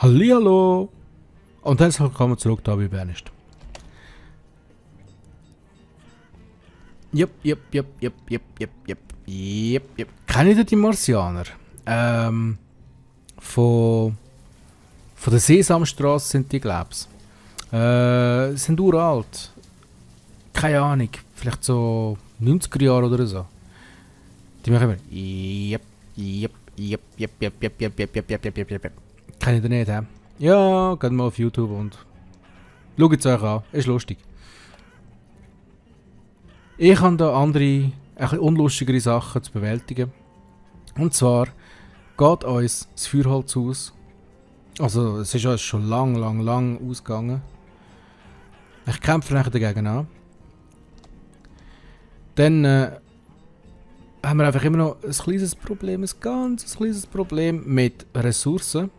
Hallihallo! Und herzlich willkommen zurück da bei Bernest. Jep. Kennt ihr die Marsianer? Von der Sesamstraße sind die, glaub's. Sind uralt. Keine Ahnung, vielleicht so 90er Jahre oder so. Die machen immer jep. Kennt ihr nicht, hä? Ja, geht mal auf YouTube und schaut es euch an, ist lustig. Ich habe da andere, etwas unlustigere Sachen zu bewältigen. Und zwar geht uns das Feuerholz aus. Also es ist uns schon lang ausgegangen. Ich kämpfe nachher dagegen an. Dann haben wir einfach immer noch ein kleines Problem, ein ganz kleines Problem mit Ressourcen.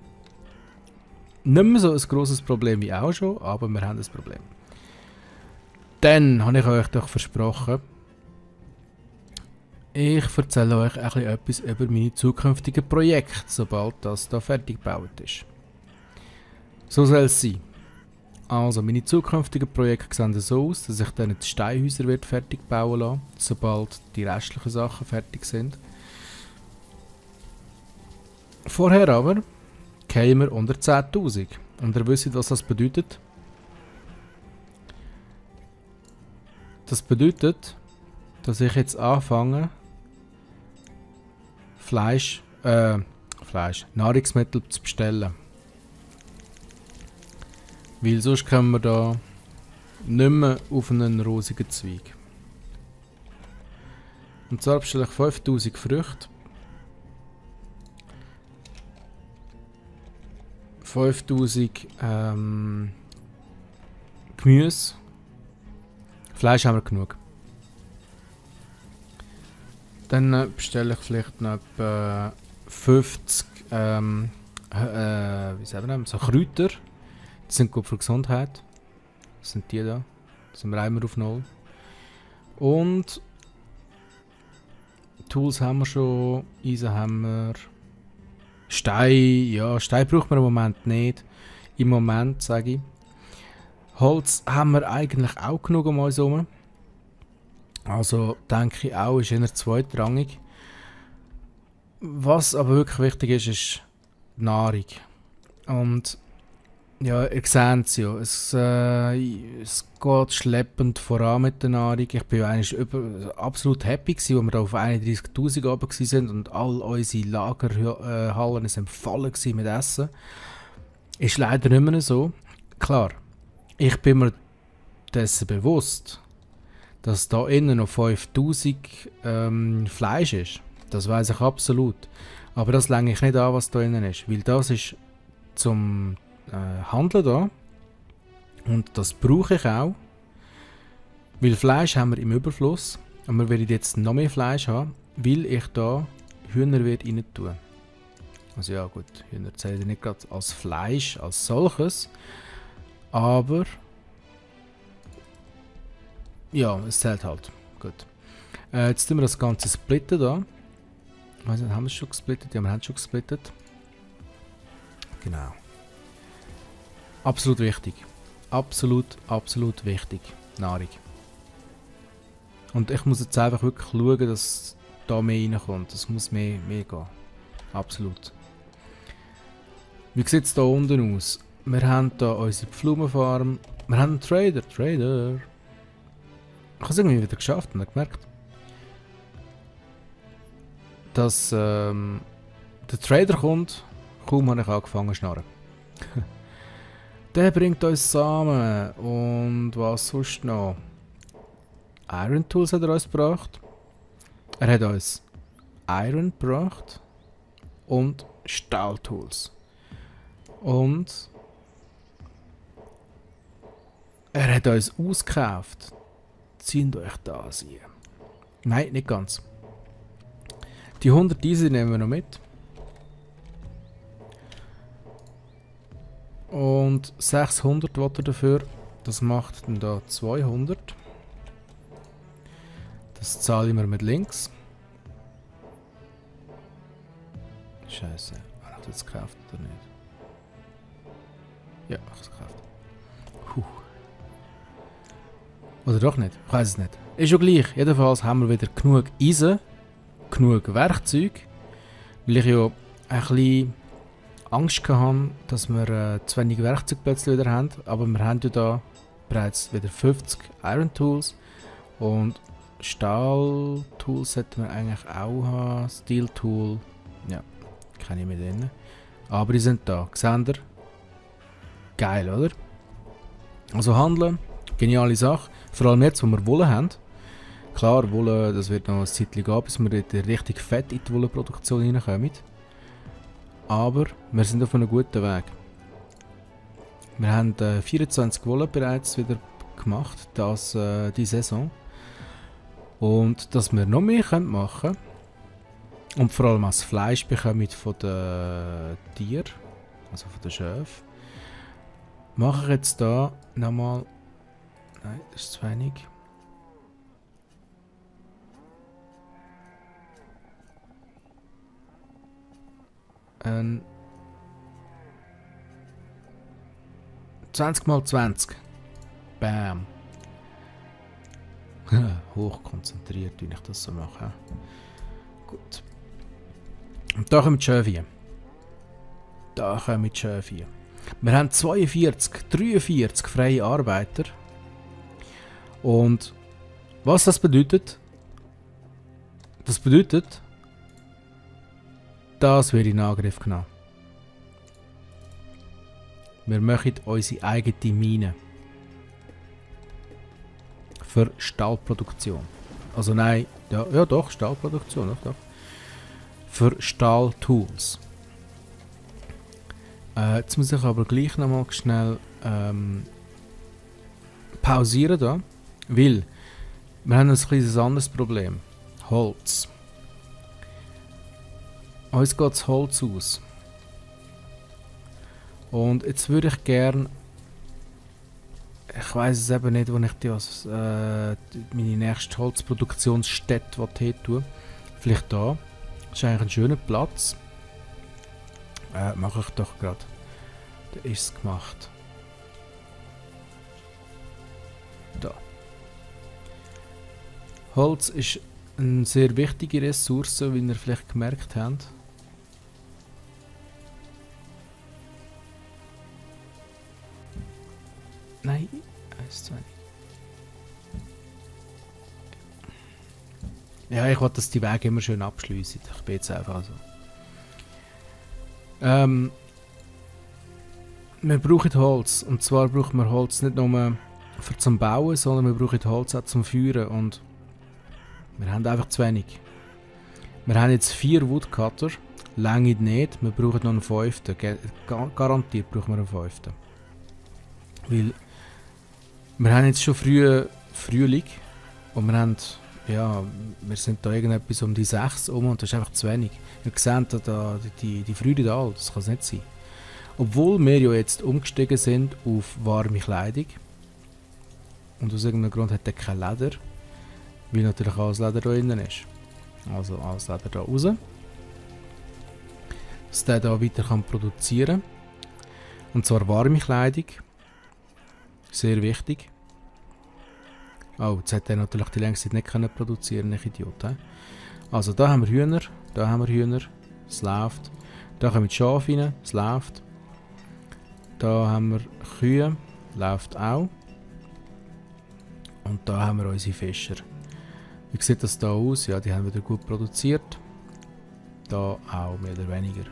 Nicht mehr so ein grosses Problem wie auch schon, aber wir haben ein Problem. Dann habe ich euch doch versprochen, ich erzähle euch etwas über meine zukünftigen Projekte, sobald das hier fertig gebaut ist. So soll es sein. Also, meine zukünftigen Projekte sehen so aus, dass ich dann die Steinhäuser fertig bauen lasse, sobald die restlichen Sachen fertig sind. Vorher aber gehen wir unter 10.000. Und ihr wisst, was das bedeutet? Das bedeutet, dass ich jetzt anfange, Nahrungsmittel zu bestellen. Weil sonst kommen wir da nicht mehr auf einen rosigen Zweig. Und zwar bestelle ich 5000 Früchte. 5000 Gemüse. Fleisch haben wir genug. Dann bestelle ich vielleicht noch etwa 50 wie sagen wir, so Kräuter. Die sind gut für die Gesundheit. Das sind die da. Das sind wir einmal auf 0. Und Tools haben wir schon. Eisen haben wir. Stein, ja, Stein braucht man im Moment nicht. Im Moment, sage ich. Holz haben wir eigentlich auch genug um uns herum. Also denke ich auch, ist eher zweitrangig. Was aber wirklich wichtig ist, ist Nahrung. Und ja, ihr seht es ja, es geht schleppend voran mit der Nahrung. Ich bin ja eigentlich absolut happy gewesen, als wir da auf 31.000 runter waren und all unsere Lagerhallen sind voll gewesen mit Essen. Ist leider nicht mehr so. Klar, ich bin mir dessen bewusst, dass da innen noch 5000 Fleisch ist. Das weiß ich absolut. Aber das länge ich nicht an, was da innen ist. Weil das ist zum Handeln da. Und das brauche ich auch. Weil Fleisch haben wir im Überfluss. Und wir werden jetzt noch mehr Fleisch haben, weil ich da Hühner rein tun. Also ja gut, Hühner zählen nicht gerade als Fleisch als solches. Aber ja, es zählt halt. Gut. Jetzt tun wir das Ganze splitten da. Ich weiß nicht, haben wir es schon gesplittet? Ja, wir haben es schon gesplittet. Genau. Absolut wichtig. Absolut wichtig. Nahrung. Und ich muss jetzt einfach wirklich schauen, dass da mehr reinkommt. Es muss mehr gehen. Absolut. Wie sieht es da unten aus? Wir haben da unsere Pflaumenfarm. Wir haben einen Trader. Ich habe es irgendwie wieder geschafft und gemerkt, dass der Trader kommt. Kaum habe ich angefangen zu schnarren. Der bringt uns Samen und was sonst noch? Iron Tools hat er uns gebracht. Er hat uns Iron gebracht und Stahl Tools. Und er hat uns ausgekauft. Zieht euch das hier. Nein, nicht ganz. Die 100 Eisen nehmen wir noch mit. Und 600 will er dafür. Das macht dann da 200. Das zahle ich mir mit links. Scheiße. Hat er es gekauft oder nicht? Ja, ich habe es gekauft. Puh. Oder doch nicht? Ich weiß es nicht. Ist schon gleich. Jedenfalls haben wir wieder genug Eisen, genug Werkzeug. Weil ich ja ein bisschen Angst hatte, dass wir zu wenig Werkzeugplätze wieder haben. Aber wir haben ja da bereits wieder 50 Iron Tools. Und Stahl Tools sollten wir eigentlich auch haben. Steel Tool. Ja, keine ich mit denen. Aber die sind da. Seht ihr? Geil, oder? Also handeln. Geniale Sache. Vor allem jetzt, wo wir Wolle haben. Klar, Wolle, das wird noch ein Zeitchen gehen, bis wir richtig fett in die Wollenproduktion reinkommen. Aber wir sind auf einem guten Weg. Wir haben 24 Wolle bereits wieder gemacht, die Saison. Und dass wir noch mehr machen können. Und vor allem auch das Fleisch bekommen von den Tieren, also von den Schöfen. Mache ich jetzt hier nochmal. Nein, das ist zu wenig. Ein 20x20. Bam. Hochkonzentriert, wie ich das so mache. Gut. Und da kommen die Schöfe. Da kommen die Schöfe. Wir haben 43 freie Arbeiter. Und was das bedeutet? Das bedeutet, das wird in Angriff genommen. Wir machen unsere eigene Mine. Für Stahlproduktion. Also nein, ja doch, Stahlproduktion, doch. Für Stahltools. Jetzt muss ich aber gleich nochmal schnell pausieren da. Weil wir haben ein kleines anderes Problem. Holz. Uns geht das Holz aus. Und jetzt würde ich gern. Ich weiß es eben nicht, wo ich die meine nächste Holzproduktionsstätte hin tue. Vielleicht da. Das ist eigentlich ein schöner Platz. Mache ich doch gerade. Da ist es gemacht. Da. Holz ist eine sehr wichtige Ressource, wie ihr vielleicht gemerkt habt. Nein, eins, zwei. Ja, ich wollte, dass die Wege immer schön abschliessen. Ich bin jetzt einfach so. Wir brauchen Holz. Und zwar brauchen wir Holz nicht nur für zum Bauen, sondern wir brauchen Holz auch zum Führen. Und wir haben einfach zu wenig. Wir haben jetzt 4 Woodcutter. Lange nicht. Wir brauchen noch einen 5. Garantiert brauchen wir einen 5. Weil wir haben jetzt schon Frühling. Und wir haben, ja, wir sind da irgendetwas um die 6 und das ist einfach zu wenig. Ihr seht da die Frühle da, das kann es nicht sein. Obwohl wir ja jetzt umgestiegen sind auf warme Kleidung. Und aus irgendeinem Grund hat er kein Leder. Weil natürlich alles Leder da innen ist. Also alles Leder da raus. Dass der da weiter kann produzieren. Und zwar warme Kleidung. Sehr wichtig. Oh, jetzt hat er natürlich die längste Zeit nicht können produzieren, ich Idiot. He? Also da haben wir Hühner, da haben wir Hühner, es läuft. Da kommen die Schafe rein, es läuft. Da haben wir Kühe, läuft auch. Und da haben wir unsere Fischer. Wie sieht das da aus? Ja, die haben wieder gut produziert. Da auch mehr oder weniger.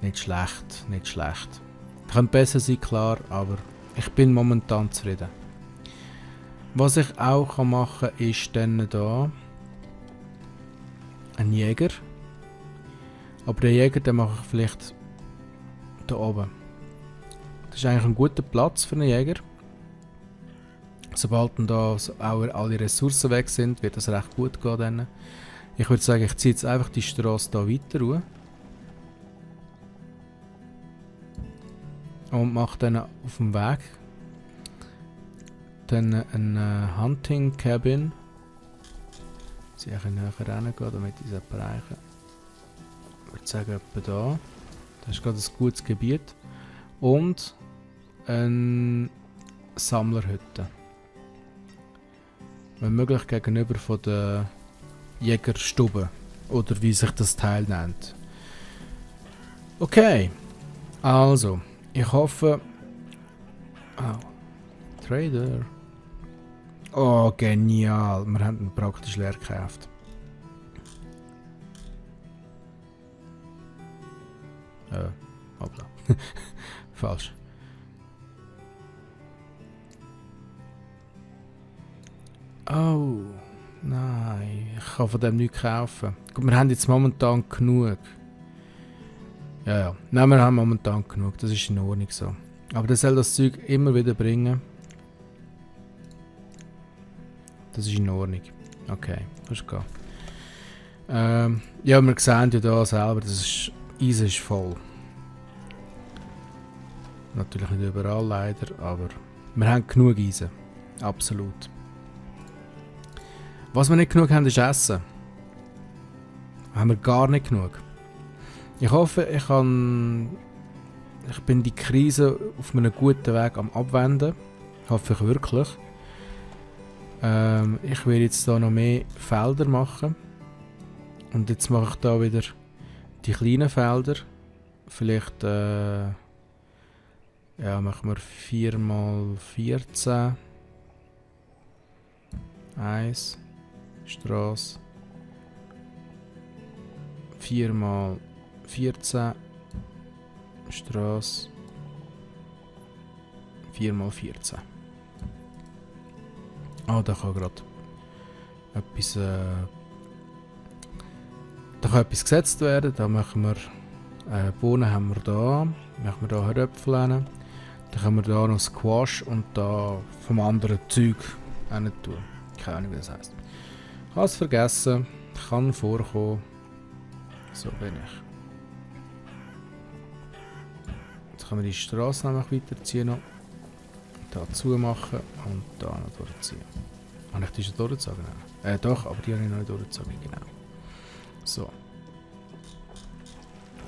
Nicht schlecht, nicht schlecht. Könnte besser sein, klar, aber ich bin momentan zufrieden. Was ich auch machen kann, ist dann da ein Jäger. Aber den Jäger den mache ich vielleicht da oben. Das ist eigentlich ein guter Platz für einen Jäger. Sobald dann da auch alle Ressourcen weg sind, wird das recht gut gehen. Dann. Ich würde sagen, ich ziehe jetzt einfach die Straße da weiter raus. Und mache dann auf dem Weg dann eine Hunting Cabin. Sie ein näher reingehen, damit ich es erreichen. Ich würde sagen, etwa da. Das ist gerade ein gutes Gebiet. Und eine Sammlerhütte. Wenn möglich gegenüber von der Jägerstube. Oder wie sich das Teil nennt. Okay. Also, ich hoffe... Oh. Trader. Oh, genial. Wir haben ihn praktisch leer gekauft. Hoppla. Falsch. Oh, nein. Ich kann von dem nichts kaufen. Gut, wir haben jetzt momentan genug. Ja. Nein, wir haben momentan genug. Das ist in Ordnung so. Aber der soll das Zeug immer wieder bringen. Das ist in Ordnung. Okay, kannst gehen. Ja, wir sehen ja da selber, das ist, Eisen ist voll. Natürlich nicht überall leider, aber wir haben genug Eisen. Absolut. Was wir nicht genug haben, ist Essen. Haben wir gar nicht genug. Ich hoffe, ich bin die Krise auf einem guten Weg am Abwenden. Hoffe ich wirklich. Ich will jetzt hier noch mehr Felder machen. Und jetzt mache ich da wieder die kleinen Felder. Vielleicht ja, machen wir 4x14. 1 Straße. 4x14 Straße. 4x14. Ah, da kann gerade etwas, da kann etwas gesetzt werden. Da machen wir Bohnen haben wir da. Machen wir da Höröpfel rein. Dann können wir da noch Squash und da vom anderen Zeug rein tun. Keine Ahnung, wie das heisst. Ich habe es vergessen. Kann vorkommen. So bin ich. Jetzt können wir die Straße nämlich weiterziehen noch. Da zumachen und da noch durchziehen. Habe ich die schon durchgezogen? Doch, aber die habe ich noch nicht durchgezogen, genau. So.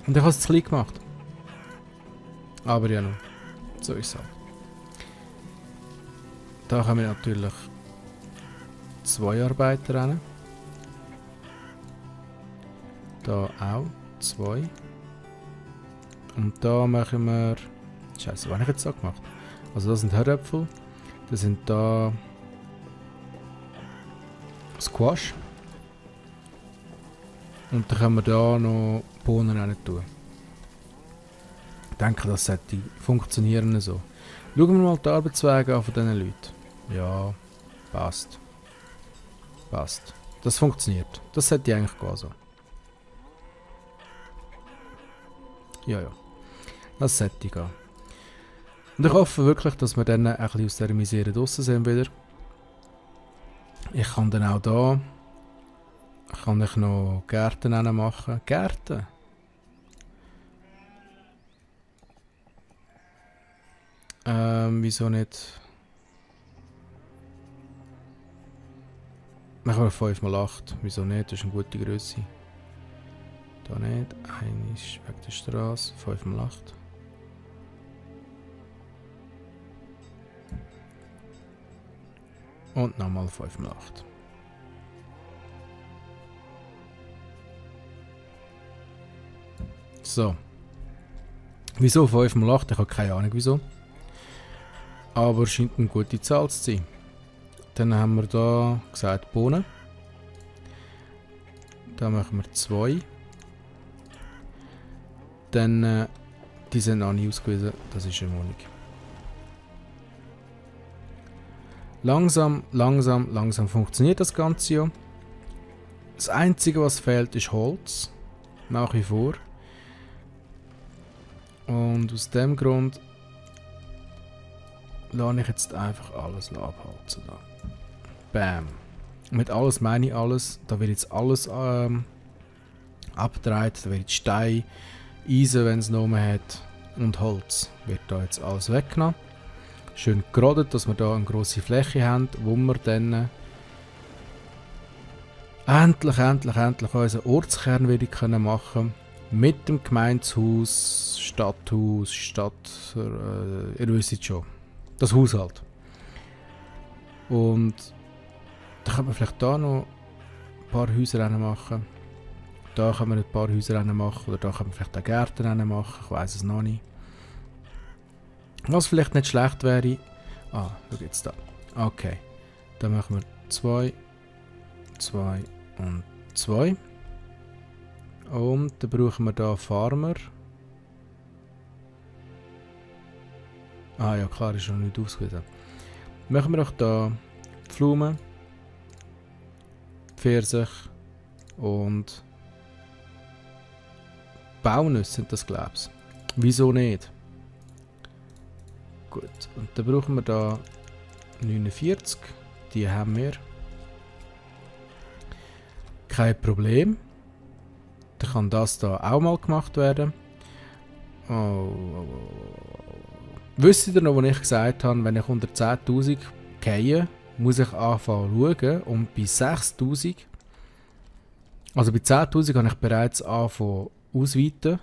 Und ich habe es zu klein gemacht. Aber ja noch. So ist es halt. Da haben wir natürlich 2 Arbeiter rein. Da auch 2. Und da machen wir... Scheiße, was habe ich jetzt so gemacht? Also das sind Höröpfel. Das sind da... Squash. Und dann können wir da noch Bohnen rein tun. Ich denke, das sollte funktionieren so. Schauen wir mal die Arbeitswege an von diesen Leuten. Ja, passt. Passt. Das funktioniert. Das sollte eigentlich gehen so. Ja. Das sollte gehen. Und ich hoffe wirklich, dass wir dann ein bisschen aus dieser Misere draussen sind wieder. Ich kann dann auch da kann ich noch Gärten machen. Gärten? Wieso nicht? Machen wir 5x8. Wieso nicht? Das ist eine gute Größe. Da nicht. Eine ist wegen der Straße. 5x8. Und nochmal 5x8. So. Wieso 5x8? Ich habe keine Ahnung wieso. Aber es scheint eine gute Zahl zu sein. Dann haben wir da gesagt Bohnen. Da machen wir 2. Dann, die sind noch nicht ausgewiesen, das ist eine Wohnung. Langsam funktioniert das Ganze ja. Das Einzige, was fehlt, ist Holz. Nach wie vor. Und aus dem Grund lasse ich jetzt einfach alles abholzen. Da. Bam. Mit alles meine ich alles. Da wird jetzt alles abgedreht. Da wird Stein, Eisen, wenn es noch mehr hat, und Holz. Wird da jetzt alles weggenommen. Schön gerodet, dass wir da eine grosse Fläche haben, wo wir dann endlich unseren Ortskern wieder machen können. Mit dem Gemeindehaus, Stadthaus, ihr wisst schon. Das Haushalt. Und da kann man vielleicht da noch ein paar Häuser machen. Da kann man ein paar Häuser machen. Oder da kann man vielleicht auch Gärten machen. Ich weiss es noch nicht. Was vielleicht nicht schlecht wäre. Ah, schau jetzt da. Okay. Dann machen wir 2, 2 und 2. Und dann brauchen wir da Farmer. Ah ja, klar, ist noch nicht ausgewiesen. Machen wir doch da Pflaumen, Pfirsich und Baunüsse sind das, glaube ich. Wieso nicht? Gut, und dann brauchen wir da 49. Die haben wir. Kein Problem. Dann kann das da auch mal gemacht werden. Wisst ihr noch, was ich gesagt habe, wenn ich unter 10.000 gehe, muss ich anfangen zu schauen. Und bei 6.000, also bei 10.000 habe ich bereits angefangen ausweiten.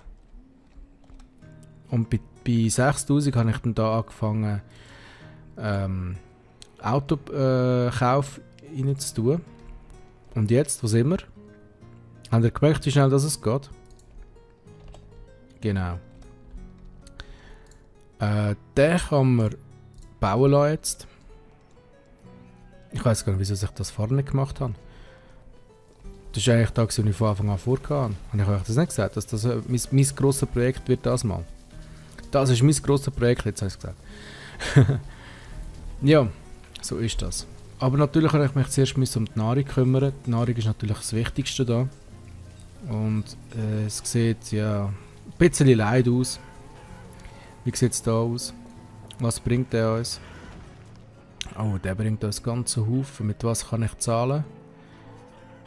Und bei 6.000 habe ich dann da angefangen, Autokauf rein zu tun. Und jetzt, wo sind wir? Habt ihr gemerkt, wie schnell das es geht? Genau. Den kann man bauen lassen jetzt. Ich weiß gar nicht, wieso ich das vorne nicht gemacht habe. Das war eigentlich das, was ich von Anfang an vorgehabt habe. Habe ich euch das nicht gesagt, dass das mein grosses Projekt wird das mal? Das ist mein grosses Projekt, jetzt habe ich es gesagt. Ja, so ist das. Aber natürlich habe ich mich zuerst um die Nahrung kümmern. Die Nahrung ist natürlich das Wichtigste da. Und es sieht ja ein bisschen leid aus. Wie sieht es da aus? Was bringt der uns? Oh, der bringt uns ganzen Haufen. Mit was kann ich zahlen?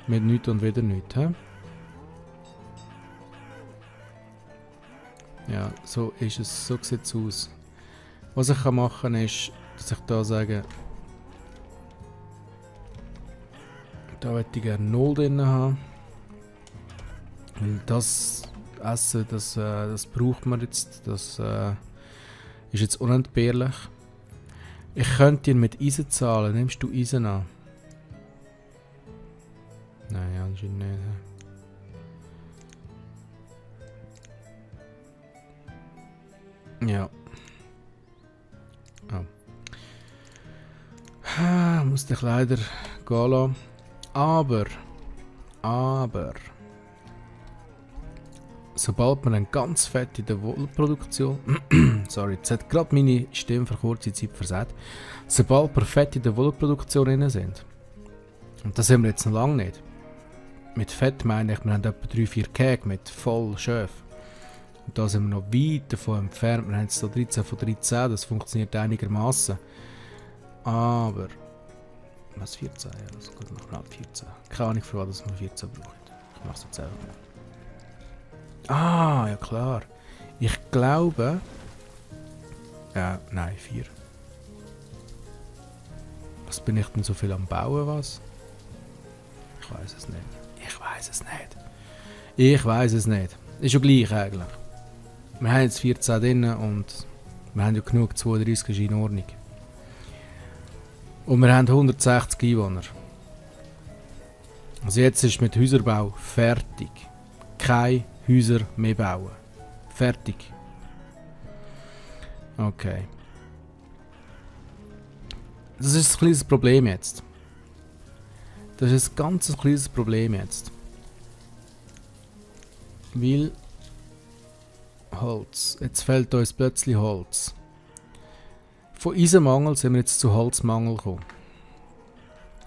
Mit nichts und wieder nichts. He? Ja, so ist es. So sieht es aus. Was ich machen kann, ist, dass ich da sage, da möchte ich gerne 0 drin haben. Weil das Essen, das braucht man jetzt. Das ist jetzt unentbehrlich. Ich könnte ihn mit Eisen zahlen. Nimmst du Eisen an? Nein, anscheinend nicht. Ja. Oh. Muss ich leider gehen lassen. Aber. Sobald man dann ganz fett in der Wollproduktion. Sorry, jetzt hat gerade meine Stimme für kurze Zeit versagt. Sobald wir fett in der Wollproduktion drin sind. Und das sind wir jetzt noch lange nicht. Mit Fett meine ich, wir haben etwa 3-4 Keg mit voll Schöf. Und da sind wir noch weit davon entfernt. Wir haben jetzt so 13 von 13, das funktioniert einigermaßen. Aber. Was 14? Ja, das geht noch knapp 14. Keine Ahnung, für was man 14 braucht. Ich mache es jetzt selber. Ah, ja klar. Ich glaube. Ja, nein, 4. Was bin ich denn so viel am Bauen, was? Ich weiß es nicht. Ist ja gleich eigentlich. Wir haben jetzt 14 drin und wir haben ja genug, 32 ist in Ordnung. Und wir haben 160 Einwohner. Also jetzt ist mit Häuserbau fertig. Keine Häuser mehr bauen. Fertig. Okay. Das ist ein kleines Problem jetzt. Das ist ein ganz kleines Problem jetzt. Weil Holz. Jetzt fehlt uns plötzlich Holz. Von Eisenmangel sind wir jetzt zu Holzmangel gekommen.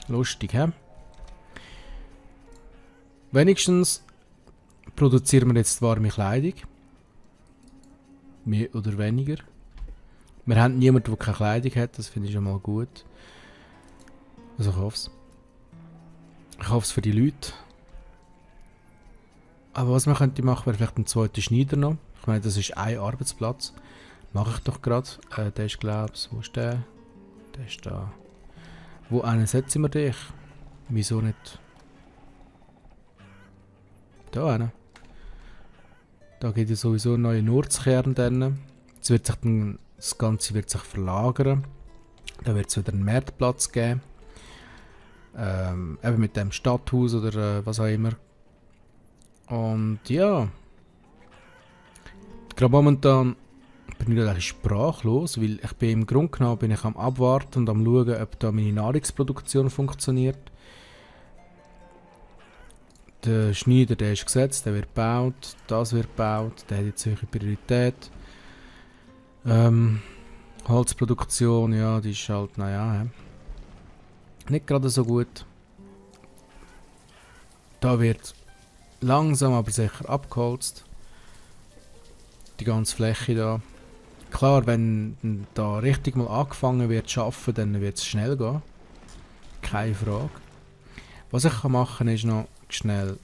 Lustig, hä? Wenigstens produzieren wir jetzt warme Kleidung. Mehr oder weniger. Wir haben niemanden, der keine Kleidung hat, das finde ich schon mal gut. Also ich hoffe es. Ich hoffe es für die Leute. Aber was man könnte machen, wäre vielleicht ein zweiter Schneider noch. Ich meine, das ist ein Arbeitsplatz. Mache ich doch gerade. Der ist, glaube ich, wo ist der? Der ist da. Wo setzen wir dich? Wieso nicht? Da einer. Da geht ja sowieso ein neuer Nurzkern dann. Das Ganze wird sich verlagern. Da wird es wieder einen Marktplatz geben. Eben mit dem Stadthaus oder was auch immer. Und ja. Gerade momentan bin ich eigentlich sprachlos, weil ich bin im Grunde genommen bin ich am Abwarten und am schauen, ob da meine Nahrungsproduktion funktioniert. Der Schneider, der ist gesetzt, der wird gebaut, das wird gebaut, der hat jetzt höhere Priorität. Holzproduktion, ja, die ist halt, naja, nicht gerade so gut. Da wird langsam aber sicher abgeholzt. Die ganze Fläche da. Klar, wenn da richtig mal angefangen wird zu arbeiten, dann wird es schnell gehen. Keine Frage. Was ich machen kann, ist noch schnell...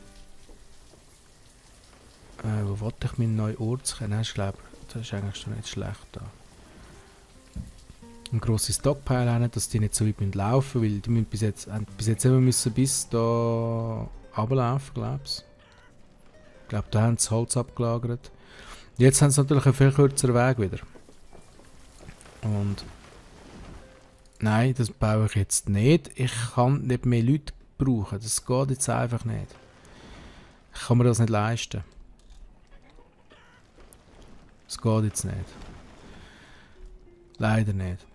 wo wollte ich meinen neuen Ort kennen? Ich glaube, das ist eigentlich schon nicht schlecht da. Ein grosses Stockpile haben, dass die nicht so weit laufen müssen, weil die müssen bis jetzt immer müssen bis da runterlaufen, glaube ich. Ich glaube, da haben sie das Holz abgelagert. Jetzt haben sie natürlich einen viel kürzeren Weg wieder. Und nein, das baue ich jetzt nicht. Ich kann nicht mehr Leute brauchen. Das geht jetzt einfach nicht. Ich kann mir das nicht leisten. Das geht jetzt nicht. Leider nicht.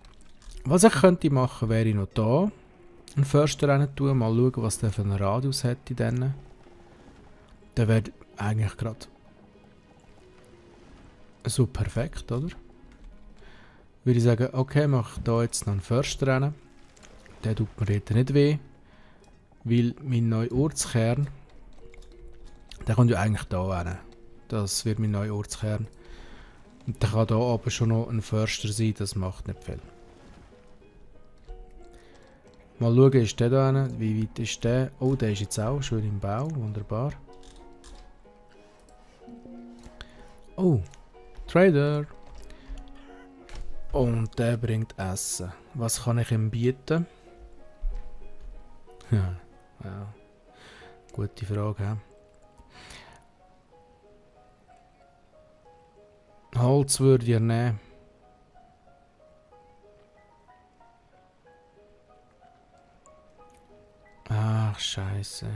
Was ich könnte machen, wäre noch da einen Förster rein tun, mal schauen, was der für einen Radius hätte. Der wäre eigentlich gerade so perfekt, oder? Würde ich sagen, okay, mach da jetzt noch einen Förster rein. Der tut mir jetzt nicht weh, weil mein neuer Ortskern, der kommt ja eigentlich da rein. Das wird mein neuer Ortskern. Und der kann da aber schon noch ein Förster sein, das macht nicht viel. Mal schauen, ist der da rein? Wie weit ist der? Oh, der ist jetzt auch schön im Bau, wunderbar. Oh, Trader. Und der bringt Essen. Was kann ich ihm bieten? Ja, gute Frage. Holz würde ich nehmen. Ach, Scheiße.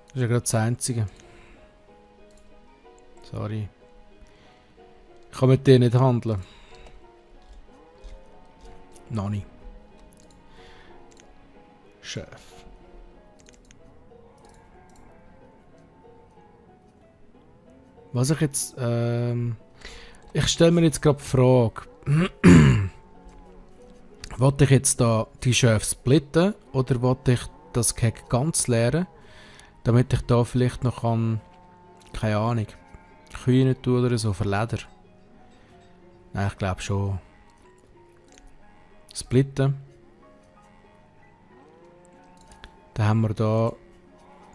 Das ist ja gerade das Einzige. Sorry. Ich kann mit dir nicht handeln. Noch nicht. Chef. Was ich jetzt... ich stelle mir jetzt gerade die Frage. Wollte ich jetzt da die Schöfe splitten oder wollte ich das Cake ganz leeren, damit ich da vielleicht noch kann, keine Ahnung, Kühe tun oder so für Leder. Nein, ich glaube schon. Splitten. Dann haben wir da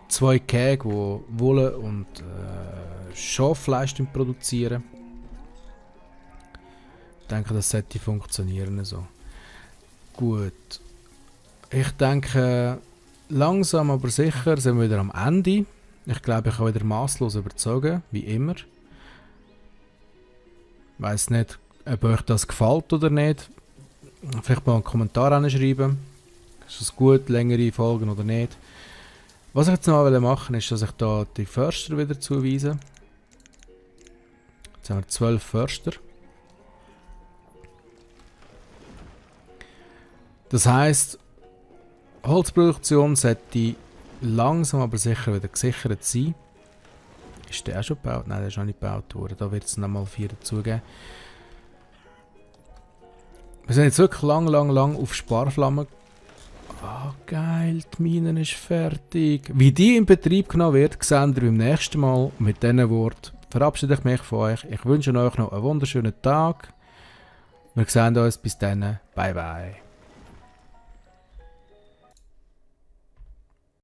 2 Käge, die Wolle und Schaffleisch produzieren. Ich denke, das sollte funktionieren so. Gut. Ich denke, langsam aber sicher sind wir wieder am Ende. Ich glaube, ich habe wieder maßlos überzogen, wie immer. Ich weiss nicht, ob euch das gefällt oder nicht. Vielleicht mal einen Kommentar schreiben. Ist das gut, längere Folgen oder nicht? Was ich jetzt noch machen will, ist, dass ich da die Förster wieder zuweise. Jetzt haben wir 12 Förster. Das heisst, Holzproduktion sollte langsam aber sicher wieder gesichert sein. Ist der auch schon gebaut? Nein, der ist noch nicht gebaut worden. Da wird es nochmal 4 dazugeben. Wir sind jetzt wirklich lang auf Sparflammen. Ah, geil, die Mine ist fertig. Wie die in Betrieb genommen wird, sehen wir beim nächsten Mal. Mit diesen Worten verabschiede ich mich von euch. Ich wünsche euch noch einen wunderschönen Tag. Wir sehen uns bis dann. Bye bye.